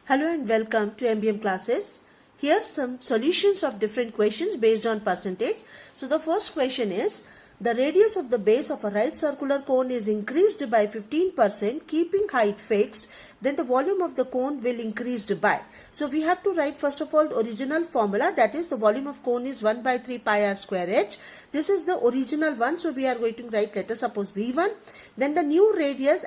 Hello and welcome to MBM classes. Here some solutions of different questions based on percentage. So the first question is, the radius of the base of a right circular cone is increased by 15%, keeping height fixed, then the volume of the cone will increase by. So we have to write first of all original formula, that is the volume of cone is 1 by 3 pi r square h. This is the original one, so we are going to write, let us suppose V1. Then the new radius,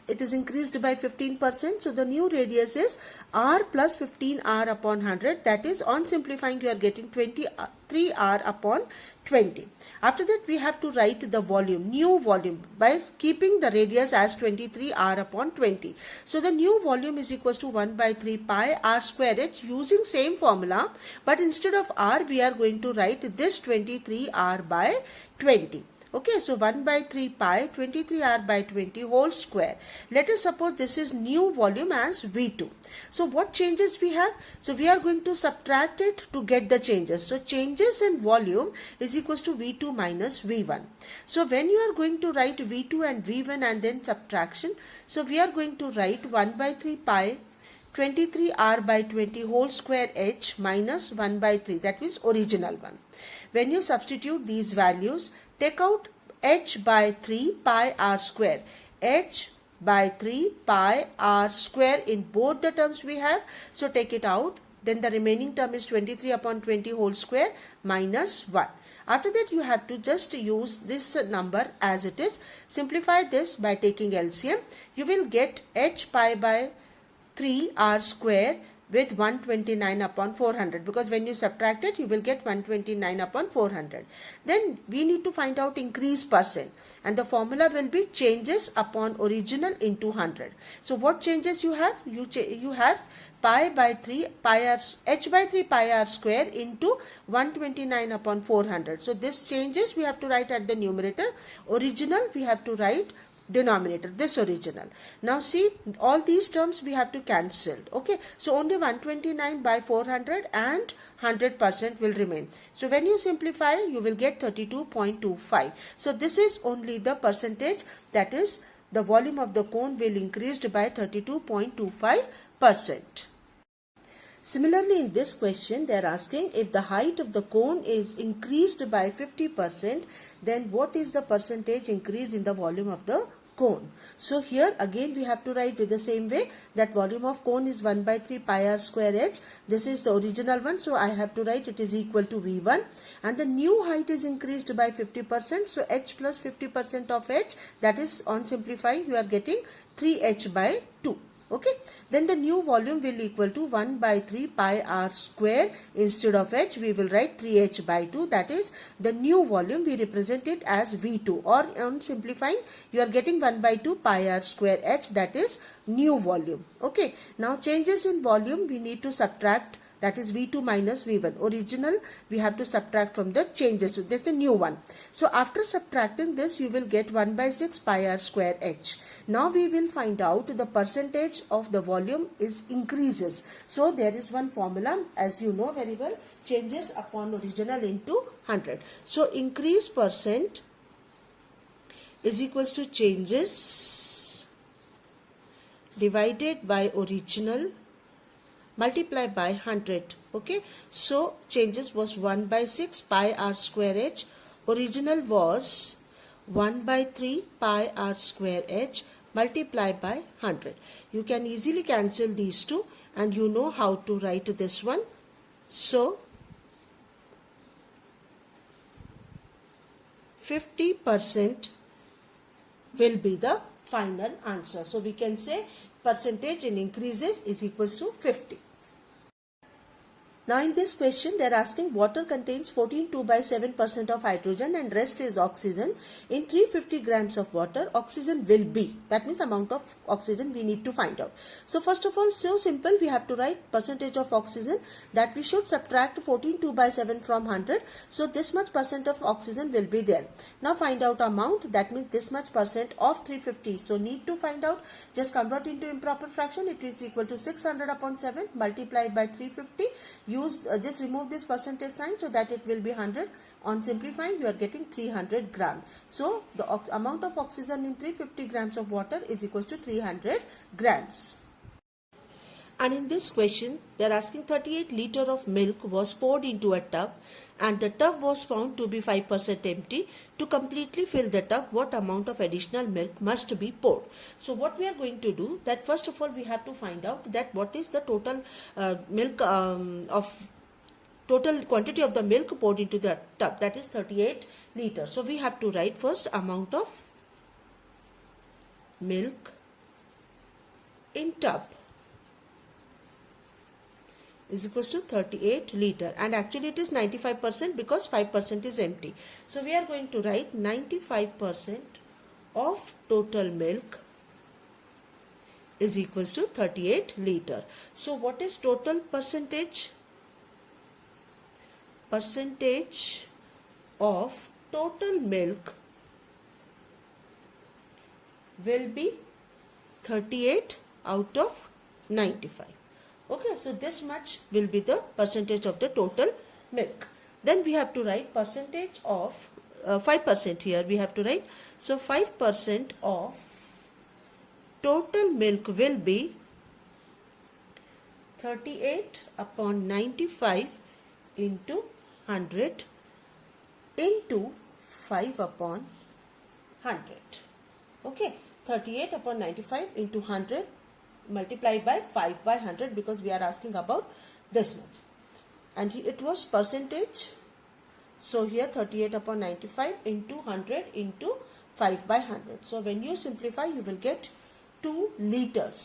it is increased by 15%, so the new radius is r plus 15r upon 100, that is on simplifying you are getting 23r upon 20. After that we have to write the volume, new volume, by keeping the radius as 23r upon 20. So the new volume is equals to 1 by 3 pi r square h using same formula, but instead of r we are going to write this 23r by 20. Okay, so 1 by 3 pi 23r by 20 whole square. Let us suppose this is new volume as V2. So what changes we have? So we are going to subtract it to get the changes. So changes in volume is equals to V2 minus V1. So when you are going to write V2 and V1 and then subtraction, so we are going to write 1 by 3 pi 23r by 20 whole square h minus 1 by 3, that means original one. When you substitute these values, take out h by 3 pi r square. H by 3 pi r square in both the terms we have. So take it out. Then the remaining term is 23 upon 20 whole square minus 1. After that you have to just use this number as it is. Simplify this by taking LCM. You will get h pi by 3 r square with 129 upon 400, because when you subtract it you will get 129 upon 400. Then we need to find out increase percent, and the formula will be changes upon original into 100. So what changes you have? You have pi by 3 pi r h by 3 pi r square into 129 upon 400. So this changes we have to write at the numerator. Original we have to write denominator, this original. Now see, all these terms we have to cancel. Okay, so only 129 by 400 and 100% will remain. So when you simplify you will get 32.25. So this is only the percentage, that is the volume of the cone will increased by 32.25%. Similarly, in this question, they are asking if the height of the cone is increased by 50%, then what is the percentage increase in the volume of the cone? So here again we have to write with the same way, that volume of cone is 1 by 3 pi r square h. This is the original one, so I have to write it is equal to V1, and the new height is increased by 50%. So h plus 50% of h, that is on simplifying you are getting 3h by 2. Okay, then the new volume will equal to 1 by 3 pi r square. Instead of h we will write 3h by 2, that is the new volume, we represent it as V2, or on simplifying you are getting 1 by 2 pi r square h, that is new volume. Okay, now changes in volume we need to subtract, that is V2 minus V1. Original we have to subtract from the changes, so that's the new one. So after subtracting this you will get 1 by 6 pi r square h. Now we will find out the percentage of the volume is increases. So there is one formula, as you know very well, changes upon original into 100. So increase percent is equals to changes divided by original multiply by 100. Okay, so changes was 1 by 6 pi r square h. Original was 1 by 3 pi r square h multiply by 100. You can easily cancel these two, and you know how to write this one. So 50% will be the final answer. So we can say percentage in increases is equals to 50. Now in this question they are asking water contains 14.2 by 7% of hydrogen and rest is oxygen. In 350 grams of water, oxygen will be, that means amount of oxygen we need to find out. So first of all, so simple, we have to write percentage of oxygen, that we should subtract 14.2 by 7 from 100. So this much percent of oxygen will be there. Now find out amount, that means this much percent of 350. So need to find out, just convert into improper fraction, it is equal to 600 upon 7 multiplied by 350. Just remove this percentage sign so that it will be 100. On simplifying you are getting 300 gram. So the amount of oxygen in 350 grams of water is equals to 300 grams. And in this question, they are asking 38 liter of milk was poured into a tub and the tub was found to be 5% empty. To completely fill the tub, what amount of additional milk must be poured? So what we are going to do, that first of all we have to find out that what is the total milk of total quantity of the milk poured into the tub, that is 38 liters. So we have to write first amount of milk in tub is equals to 38 liter, and actually it is 95% because 5% is empty. So we are going to write 95% of total milk is equals to 38 liter. So what is total percentage? Percentage of total milk will be 38 out of 95. Okay, so this much will be the percentage of the total milk. Then we have to write percentage of 5% here we have to write. So 5% of total milk will be 38 upon 95 into 100 into 5 upon 100. Okay, 38 upon 95 into 100 multiplied by 5 by 100 because we are asking about this much. And it was percentage. So here 38 upon 95 into 100 into 5 by 100. So when you simplify, you will get 2 liters.